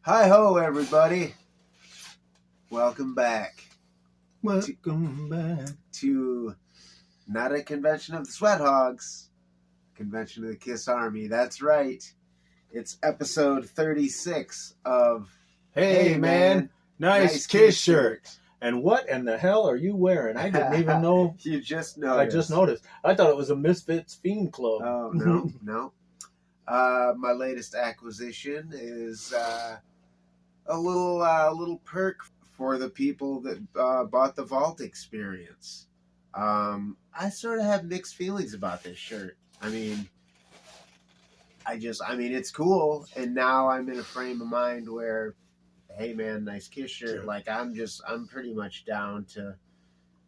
Hi-ho, everybody. Welcome back. Welcome back to not a convention of the Sweat Hogs, convention of the Kiss Army. That's right. It's episode 36 of Hey man, nice Kiss shirt. And what in the hell are you wearing? I didn't even know. You just noticed. I just noticed. I thought it was a Misfits Fiend Club. Oh, no. My latest acquisition is a little perk for the people that bought the Vault experience. I sort of have mixed feelings about this shirt. I mean, it's cool, and now I'm in a frame of mind where, hey man, nice Kiss shirt. Sure. Like I'm pretty much down to,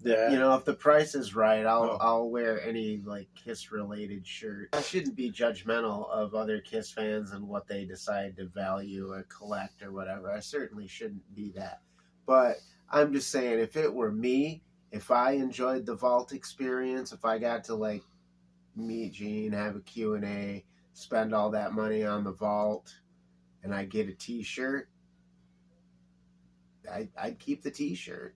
Yeah. you know, if the price is right, I'll wear any like Kiss related shirt. I shouldn't be judgmental of other Kiss fans and what they decide to value or collect or whatever. I certainly shouldn't be that. But I'm just saying, if it were me, if I enjoyed the Vault experience, if I got to like meet Gene, have a Q&A, spend all that money on the Vault, and I get a t-shirt, I'd keep the t-shirt.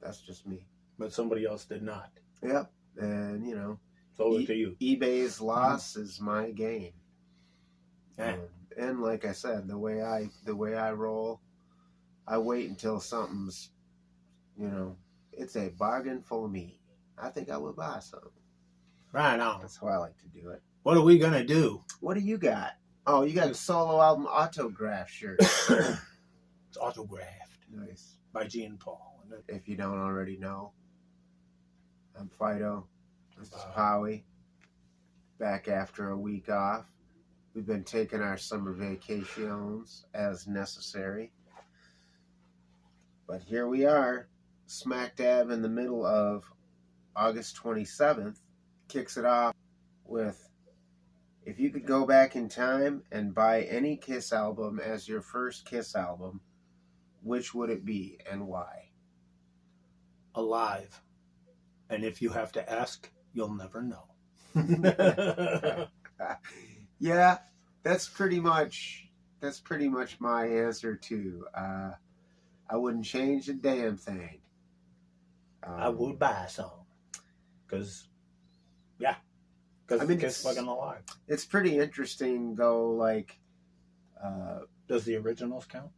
That's just me. But somebody else did not. Yep. And, you know, So to you. eBay's loss is my gain. Yeah. And like I said, the way I roll, I wait until something's, you know, it's a bargain for me. I think I would buy some. Right on. That's how I like to do it. What are we gonna do? What do you got? Oh, you got a solo album autograph shirt. It's autographed Nice. by Gene and Paul. If you don't already know, I'm Fido. This is Powie. Back after a week off. We've been taking our summer vacations as necessary. But here we are, smack dab in the middle of August 27th. Kicks it off with, if you could go back in time and buy any Kiss album as your first Kiss album, which would it be and why? Alive. And if you have to ask, you'll never know. Yeah, that's pretty much my answer too. I wouldn't change a damn thing. I would buy some. Because Kiss fucking alive. It's pretty interesting though, like Does the originals count?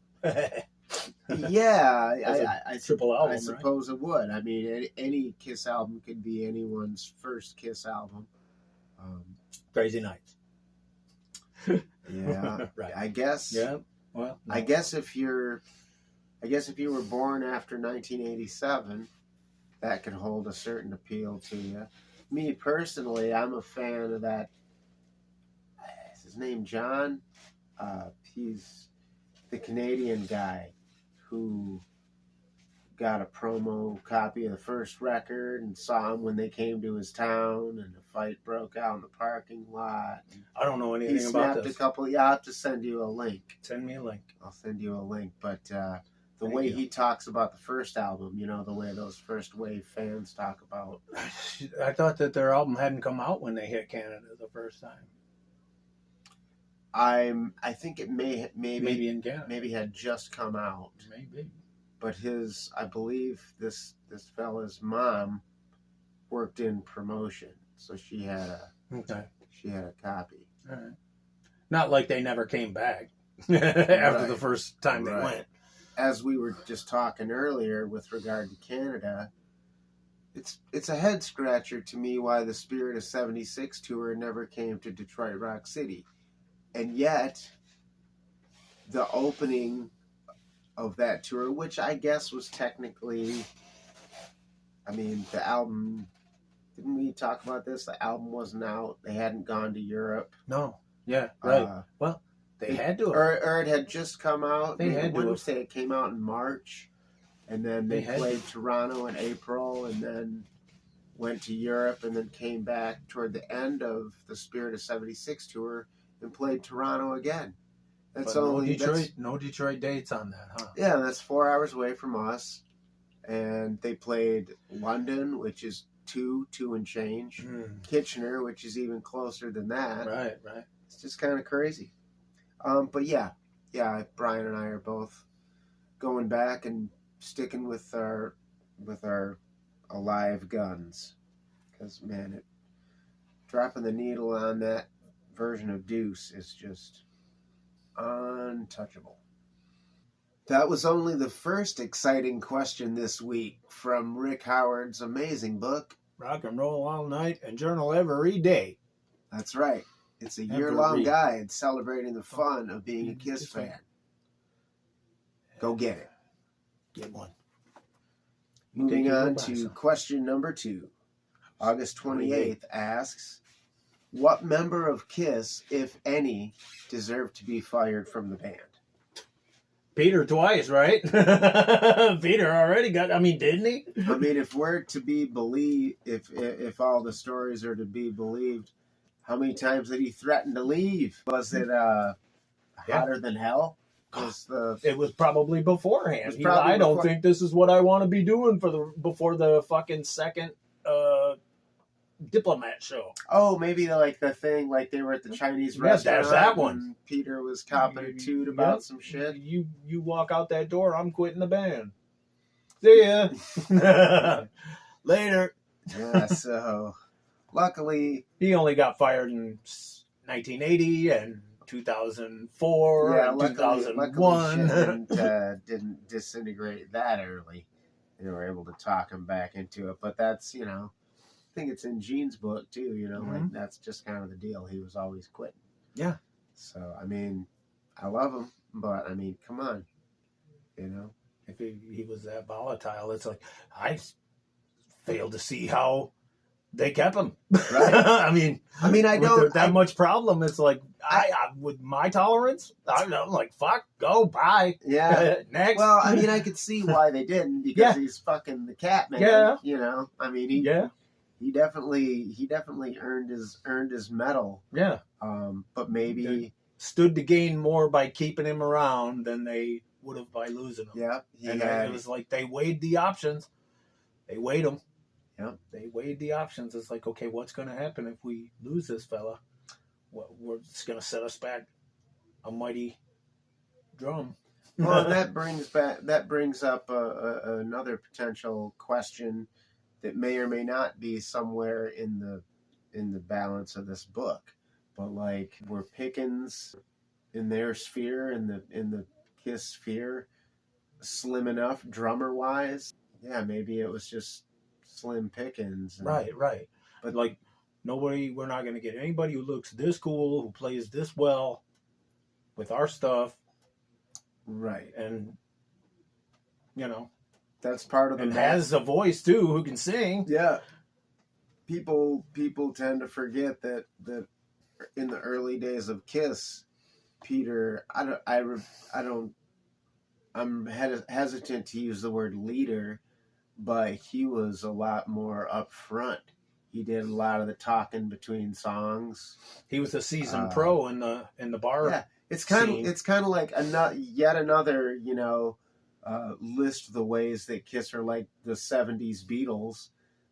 yeah, I triple album, I suppose it would. I mean, any Kiss album could be anyone's first Kiss album. Crazy Nights. Yeah, Right. I guess. Yeah. Well, no. I guess if you were born after 1987, that could hold a certain appeal to you. Me personally, I'm a fan of that. Is his name John? He's the Canadian guy who got a promo copy of the first record and saw him when they came to his town, and a fight broke out in the parking lot. I don't know anything He about snapped this. a couple. Yeah, I'll have to send you a link. Send me a link. I'll send you a link. But the Thank way you. he talks about the first album, you know, the way those first wave fans talk about. I thought that their album hadn't come out when they hit Canada the first time. I think it Maybe in Canada. maybe had just come out. Maybe. But I believe this fella's mom worked in promotion, so she had a copy. All right. Not like they never came back after the Right. first time they Right. went. As we were just talking earlier with regard to Canada, it's a head scratcher to me why the Spirit of 76 tour never came to Detroit Rock City. And yet, the opening of that tour, which I guess was technically, I mean, the album, didn't we talk about this? The album wasn't out. They hadn't gone to Europe. No. Yeah, right. Well, they had to. Or it had just come out. They had to. I wouldn't say it came out in March. And then they played Toronto in April, and then went to Europe, and then came back toward the end of the Spirit of 76 tour and played Toronto again. That's But only no Detroit dates on that, huh? Yeah, that's 4 hours away from us. And they played London, which is two and change. Kitchener, which is even closer than that. Right. It's just kind of crazy. But yeah, Brian and I are both going back and sticking with our alive guns, because man, dropping the needle on that version of Deuce is just untouchable. That was only the first exciting question this week from Rick Howard's amazing book, Rock and Roll All Night and Journal Every Day. That's right. It's a year-long guide celebrating the fun of being a Kiss fan. Go get it. Get one. Moving on to question number 2. August 28th asks, what member of Kiss, if any, deserved to be fired from the band? Peter twice, right? Peter already got, didn't he? If we're to be believed, if all the stories are to be believed, how many times did he threaten to leave? Was it hotter than hell? It was probably beforehand. I don't think this is what I want to be doing before the fucking second Diplomat show. Oh, maybe the thing, like they were at the Chinese restaurant. There's that one. Peter was copping a toot about some shit. You walk out that door, I'm quitting the band. See ya. Later. Yeah, so luckily he only got fired in 1980 and 2004 and 2001. Luckily didn't disintegrate that early. They were able to talk him back into it. But that's, I think it's in Gene's book too, like that's just kind of the deal. He was always quitting. Yeah. So, I love him, but come on, If he was that volatile, it's like, I fail to see how they kept him. Right. I don't that much problem. It's like, I with my tolerance, I'm like, fuck, go, bye. Yeah. Next. Well, I could see why they didn't, because he's fucking the cat man. Yeah. He definitely earned his medal. Yeah. But maybe they stood to gain more by keeping him around than they would have by losing him. Yeah. It was like they weighed the options. They weighed them. Yeah. They weighed the options. It's like, okay, what's going to happen if we lose this fella? It's going to set us back a mighty drum. Well, that brings up another potential question that may or may not be somewhere in the balance of this book, but like, were Pickens in their sphere, in the Kiss sphere, slim enough drummer wise? Yeah, maybe it was just slim Pickens. Right. But like, we're not going to get anybody who looks this cool, who plays this well with our stuff. Right. And that's part of and has a voice too, who can sing. Yeah. People tend to forget that in the early days of Kiss, Peter, I'm hesitant to use the word leader, but he was a lot more upfront. He did a lot of the talking between songs. He was a seasoned pro in the bar. Yeah, it's kind of like yet another list of the ways that Kiss are like the 70s Beatles,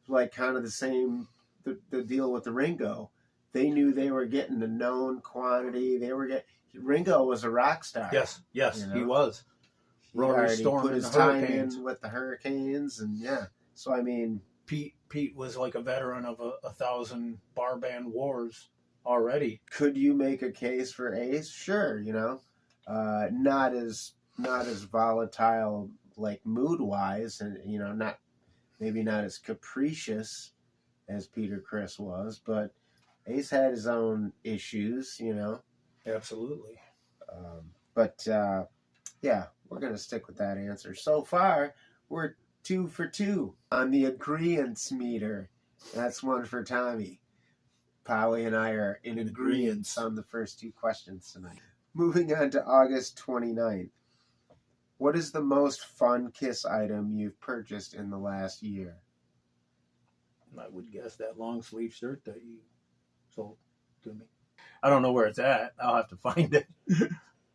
like kind of the same, the deal with the Ringo. They knew they were getting a known quantity. Ringo was a rock star. Yes, he was. He put his time in with the Hurricanes, and so Pete was like a veteran of 1,000 bar band wars already. Could you make a case for Ace? Sure, not as volatile, like mood wise, and maybe not as capricious as Peter Criss was, but Ace had his own issues, Absolutely. We're gonna stick with that answer. So far, we're 2 for 2 on the agreeance meter. That's one for Tommy. Powie and I are in agreement on the first 2 questions tonight. Moving on to August 29th. What is the most fun Kiss item you've purchased in the last year? I would guess that long sleeve shirt that you sold to me. I don't know where it's at. I'll have to find it.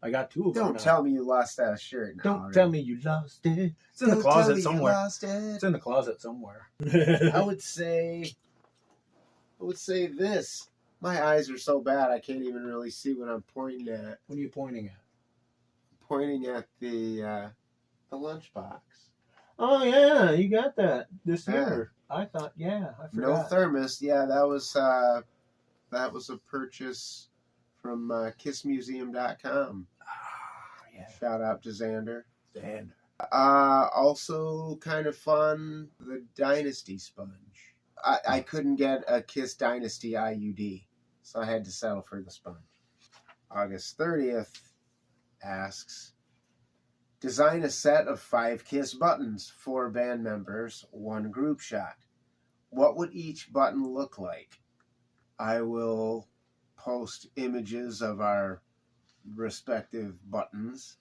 I got 2 of them. Don't tell me you lost that shirt. Don't tell me you lost it. It's in the closet somewhere. It's in the closet somewhere. I would say this. My eyes are so bad I can't even really see what I'm pointing at. What are you pointing at? Pointing at the lunchbox. Oh yeah, you got that this Yeah. year. I thought, yeah, I No forgot. thermos. Yeah, that was a purchase from kissmuseum.com. Yeah. Shout out to Xander. Xander. Also kind of fun, the Dynasty sponge. I couldn't get a Kiss Dynasty IUD, so I had to settle for the sponge. August 30th asks, design a set of 5 Kiss buttons, 4 band members, 1 group shot. What would each button look like? I will post images of our respective buttons.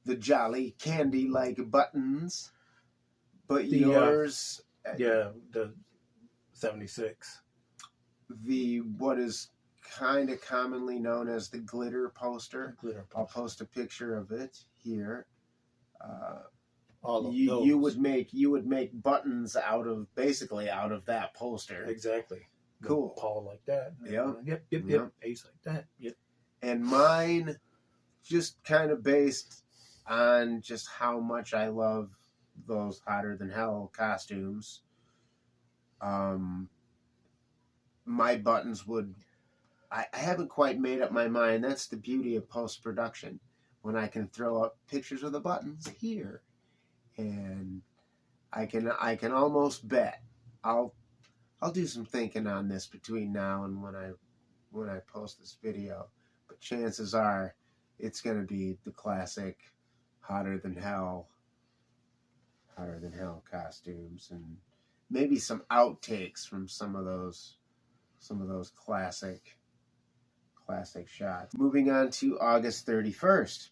The jolly candy-like buttons. But yours... yeah, the 76. What is kind of commonly known as the glitter poster. I'll post a picture of it here. All of you would make buttons out of that poster. Exactly. Cool. Paul like that. Yep. Yep. Ace like that. Yep. And mine, just kind of based on just how much I love those Hotter Than Hell costumes. My buttons would... I haven't quite made up my mind. That's the beauty of post-production, when I can throw up pictures of the buttons here. And I can almost bet I'll do some thinking on this between now and when I post this video. But chances are it's going to be the classic Hotter Than Hell costumes, and maybe some outtakes from some of those classic shots. Moving on to August 31st.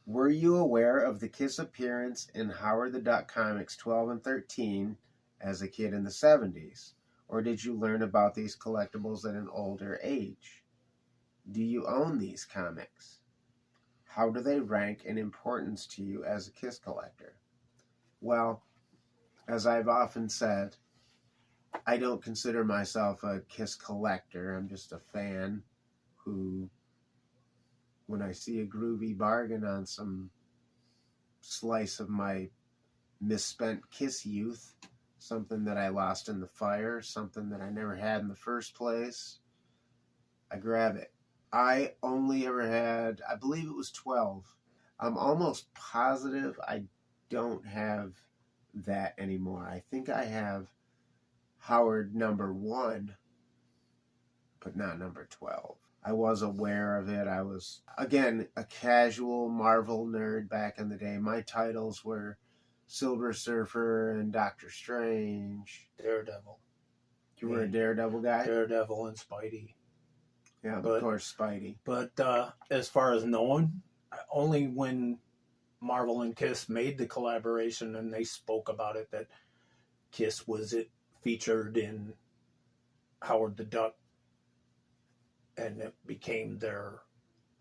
Were you aware of the Kiss appearance in Howard the Duck comics 12 and 13 as a kid in the 70s? Or did you learn about these collectibles at an older age? Do you own these comics? How do they rank in importance to you as a Kiss collector? Well, as I've often said, I don't consider myself a Kiss collector. I'm just a fan who, when I see a groovy bargain on some slice of my misspent Kiss youth, something that I lost in the fire, something that I never had in the first place, I grab it. I only ever had, I believe it was 12. I'm almost positive I don't have that anymore. I think I have Howard number 1, but not number 12. I was aware of it. I was, again, a casual Marvel nerd back in the day. My titles were Silver Surfer and Doctor Strange. Daredevil. You were a Daredevil guy? Daredevil and Spidey. Yeah, of course, Spidey. But as far as knowing, only when Marvel and Kiss made the collaboration and they spoke about it, that Kiss was featured in Howard the Duck, and it became their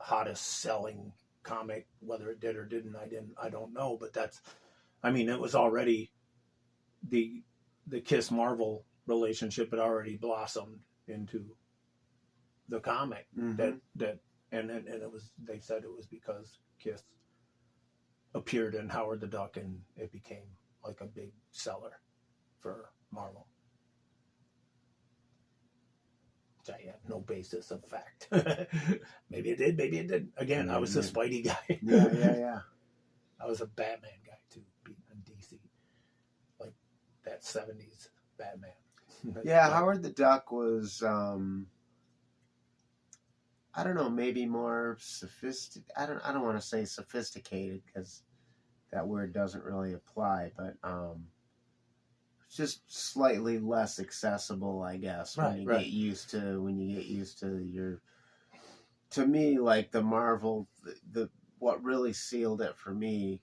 hottest selling comic. Whether it did or didn't, I don't know. But it was already the Kiss Marvel relationship had already blossomed into the comic. Mm-hmm. And it was, they said it was because Kiss appeared in Howard the Duck and it became like a big seller for Marvel. Which I have no basis of fact. Maybe it did, maybe it didn't. Again, I was a Spidey guy. Yeah. I was a Batman guy too, being in DC. Like that 70s Batman. Yeah, Howard the Duck was, I don't know, maybe more sophisticated. I don't want to say sophisticated because that word doesn't really apply, but just slightly less accessible, I guess, when you get used to your. To me, like the Marvel, what really sealed it for me,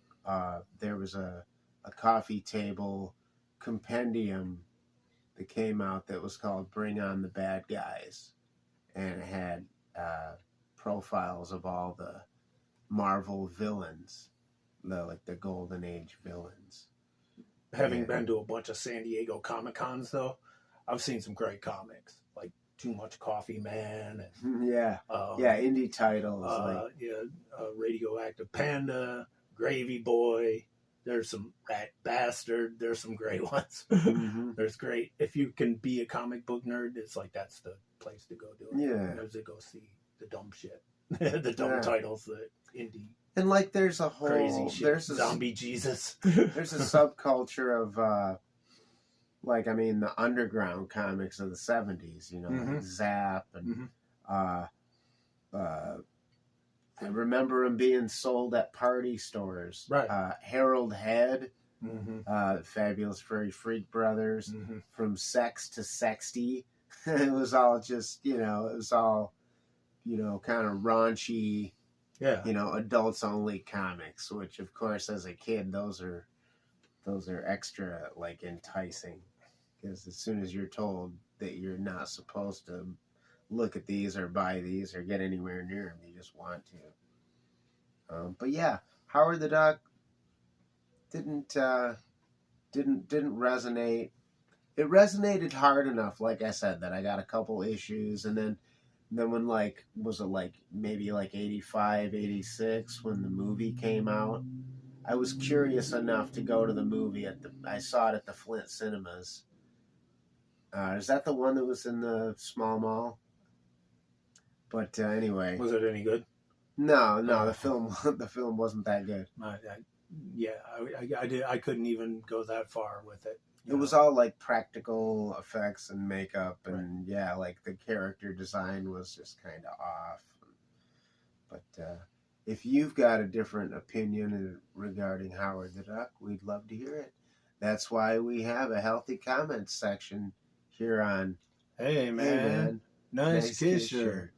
there was a coffee table compendium that came out that was called "Bring on the Bad Guys," and it had profiles of all the Marvel villains, the Golden Age villains. Having been to a bunch of San Diego Comic Cons, though, I've seen some great comics. Like Too Much Coffee Man. Yeah. Indie titles. Radioactive Panda, Gravy Boy. There's some Rat Bastard. There's some great ones. Mm-hmm. There's great. If you can be a comic book nerd, it's like that's the place to go do it. Yeah. There's to go see the dumb shit. The dumb titles, the indie. And like there's a whole crazy shit. There's a Zombie Jesus. There's a subculture of the underground comics of the 70s, like Zap and I remember them being sold at party stores. Right. Harold Head, Fabulous Furry Freak Brothers, From Sex to Sexty. It was all just, kind of raunchy, adults only comics, which of course as a kid, those are extra like enticing, because as soon as you're told that you're not supposed to look at these or buy these or get anywhere near them, you just want to. But yeah, Howard the Duck didn't resonate. It resonated hard enough, like I said, that I got a couple issues, and then when maybe 85, 86 when the movie came out, I was curious enough to go to the movie I saw it at the Flint Cinemas. Is that the one that was in the small mall? But anyway, was it any good? No, the film wasn't that good. I couldn't even go that far with it. It was all like practical effects and makeup, and like the character design was just kind of off. But if you've got a different opinion regarding Howard the Duck, we'd love to hear it. That's why we have a healthy comments section here on Hey man. Nice kiss shirt.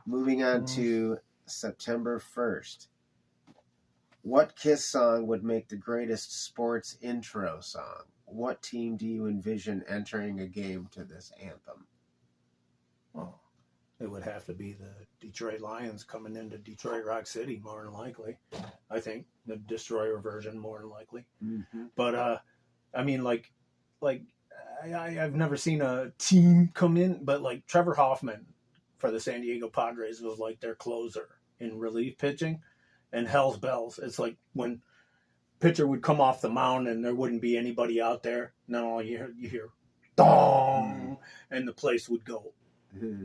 Moving on to September 1st. What Kiss song would make the greatest sports intro song? What team do you envision entering a game to this anthem? Well, it would have to be the Detroit Lions coming into Detroit Rock City, more than likely. I think the Destroyer version, more than likely. Mm-hmm. But I've never seen a team come in, but like Trevor Hoffman for the San Diego Padres was like their closer in relief pitching, and Hell's Bells. It's like when pitcher would come off the mound and there wouldn't be anybody out there. No, you hear dong, and the place would go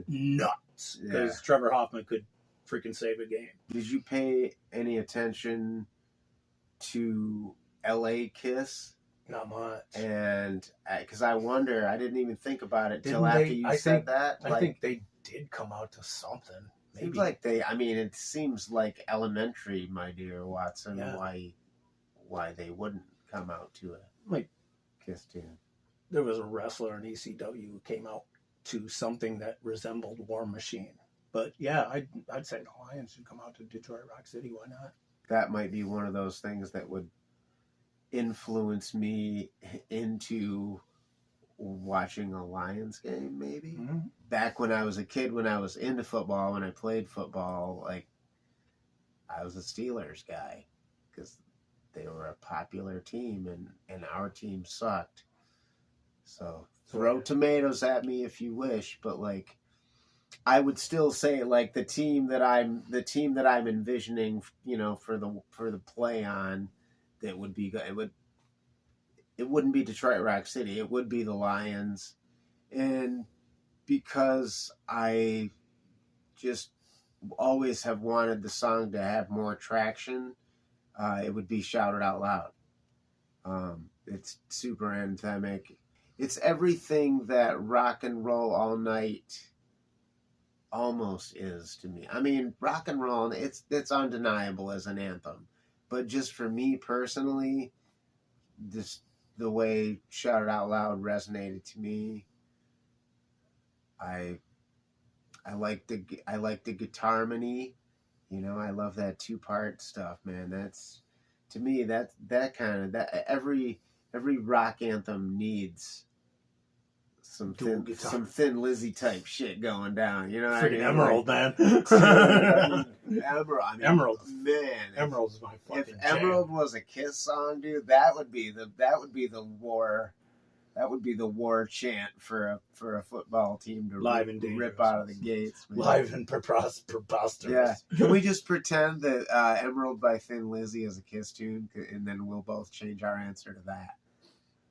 nuts because Trevor Hoffman could freaking save a game. Did you pay any attention to LA Kiss? Not much. And because I wonder, I didn't even think about it till after you said that. I think they did come out to something. Maybe. Seems like it seems like elementary, my dear Watson, why they wouldn't come out to a Kiss tune. There was a wrestler in ECW who came out to something that resembled War Machine. But yeah, I'd say the Lions should come out to Detroit Rock City. Why not? That might be one of those things that would influence me into watching a Lions game, maybe. Mm-hmm. Back when I was a kid, when I was into football, when I played football, I was a Steelers guy because they were a popular team and our team sucked. So throw tomatoes at me if you wish, but I would still say the team that I'm envisioning, for the play on, that would be good. It wouldn't be Detroit Rock City. It would be the Lions. And because I just always have wanted the song to have more traction, it would be Shout It Out Loud. It's super anthemic. It's everything that Rock and Roll All Night almost is to me. I mean, rock and roll, it's undeniable as an anthem. But just for me personally, the way Shout It Out Loud resonated to me, I like the guitarmony, I love that 2-part stuff, man. That's, to me, that kind of every rock anthem needs some thin Lizzy type shit going down. You know what freaking I mean? Emerald, man. Emerald, man. Emerald's my fucking If Emerald was a Kiss song, dude, that would be the war That would be the war chant for a football team to Live and rip dangerous. out of the gates. Man. Live and preposterous. Yeah. Can we just pretend that Emerald by Thin Lizzy is a Kiss tune, and then we'll both change our answer to that?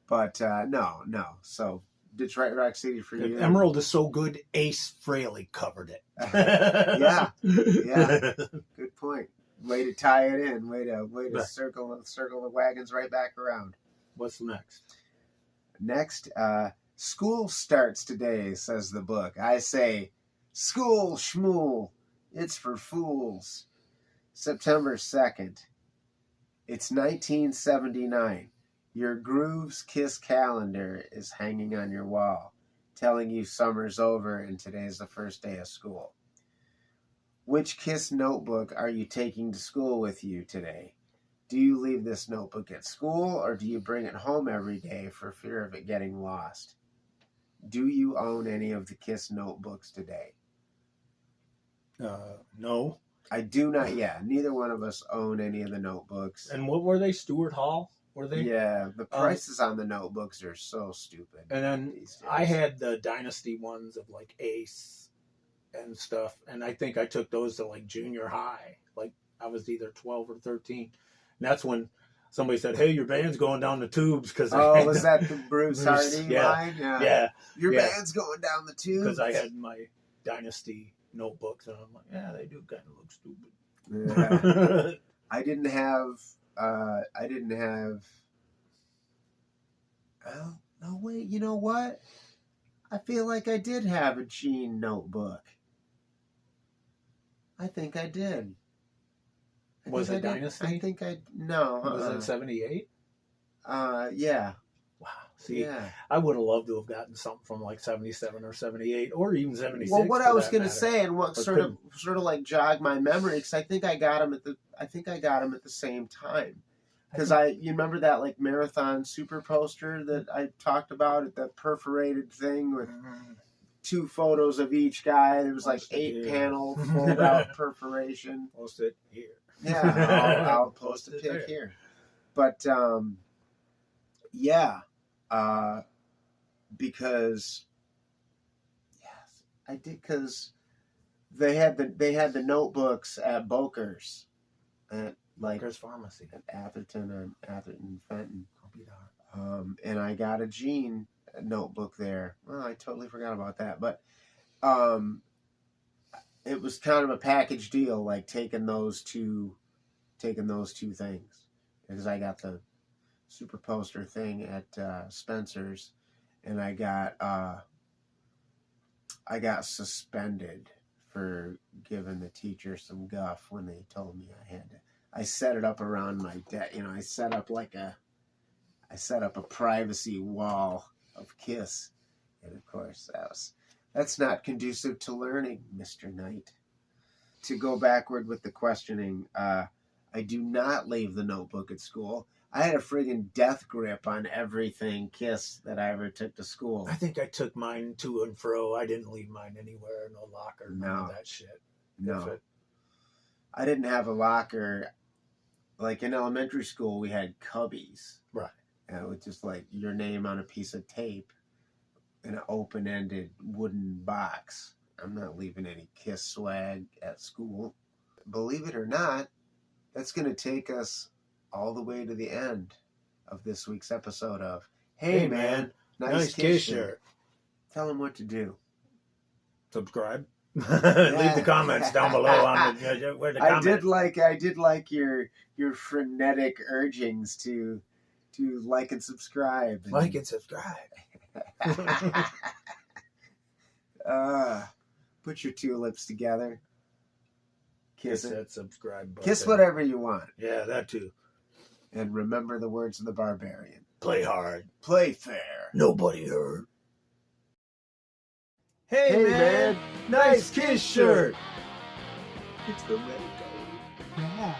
But no. So Detroit Rock City for you. Emerald is so good, Ace Frehley covered it. Yeah. Good point. Way to tie it in. Way to circle the wagons right back around. What's next? Next, school starts today, says the book. I say, school schmool, it's for fools. September 2nd. It's 1979. Your Grooves Kiss calendar is hanging on your wall, telling you summer's over and today's the first day of school. Which Kiss notebook are you taking to school with you today? Do you leave this notebook at school, or do you bring it home every day for fear of it getting lost? Do you own any of the Kiss notebooks today? No. I do not. Yeah, neither one of us own any of the notebooks. And what were they? Stuart Hall? Were they? Yeah, the prices on the notebooks are so stupid. And then I had the Dynasty ones of like Ace and stuff, and I think I took those to like junior high. Like I was either 12 or 13. And that's when somebody said, "Hey, your band's going down the tubes." Because was that the Bruce Hardy line? Yeah. Your band's going down the tubes. Because I had my Dynasty notebooks, and I'm like, yeah, they do kind of look stupid. Yeah. I didn't have. Oh no! Wait. You know what? I feel like I did have a Gene notebook. I think I did. Was it Dynasty? I think I no. Was it 78? Yeah. Wow. See, yeah. I would have loved to have gotten something from like 77 or 78 or even 76. Well, what I was going to say, and what sort of like jogged my memory, because I think I got them at the same time. Because you remember that like marathon super poster that I talked about at that perforated thing with 2 photos of each guy. There was like 8-panel fold out perforation. Post it here. Yeah, I'll post a pic here. But yeah, because yes, I did, because they had the notebooks at Boker's at like Boker's Pharmacy at Atherton Fenton. And I got a Gene notebook there. Well, I totally forgot about that, but it was kind of a package deal, like taking those two things, because I got the super poster thing at Spencer's, and I got suspended for giving the teacher some guff when they told me I had to. I set it up around my desk. I set up a privacy wall of Kiss, and of course that's not conducive to learning, Mr. Nite. To go backward with the questioning, I do not leave the notebook at school. I had a friggin' death grip on everything Kiss that I ever took to school. I think I took mine to and fro. I didn't leave mine anywhere, no locker, none of that shit. No. I didn't have a locker. Like in elementary school, we had cubbies. Right. And it was just like your name on a piece of tape in an open-ended wooden box. I'm not leaving any Kiss swag at school. Believe it or not, that's going to take us all the way to the end of this week's episode of Hey Man, nice Kiss shirt. Tell them what to do. Subscribe. Leave the comments down below on where the comments. I did like your frenetic urgings to like and subscribe. Like and subscribe. Put your 2 lips together. Kiss it. That subscribe button. Kiss whatever you want. Yeah, that too. And remember the words of the barbarian. Play hard. Play fair. Nobody hurt. Hey man, nice Kiss shirt. It's the Remco. Yeah.